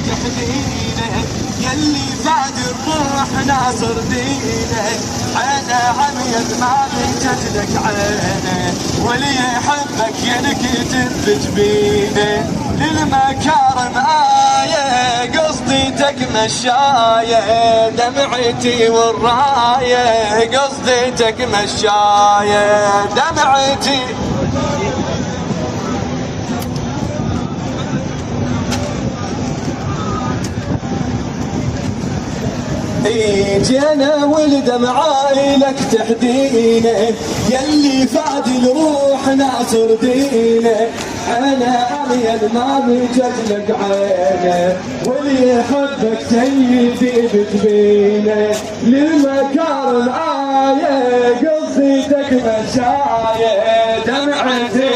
تحدينه يلي فاد الروح ناصر دينه عينه عميد ما بنتت لك عينه واللي يحبك ينكتب بجبينه للمكارم آية قصديتك مشاية دمعتي والراية قصديتك مشاية دمعتي جينا والدمعة لك تحدينه يلي فاد الروح ناصر دينه انا عميل ما بجد لك عينه واللي يحبك سيدي بجبينه للمكارم آية قصيتك مشاية دمعتي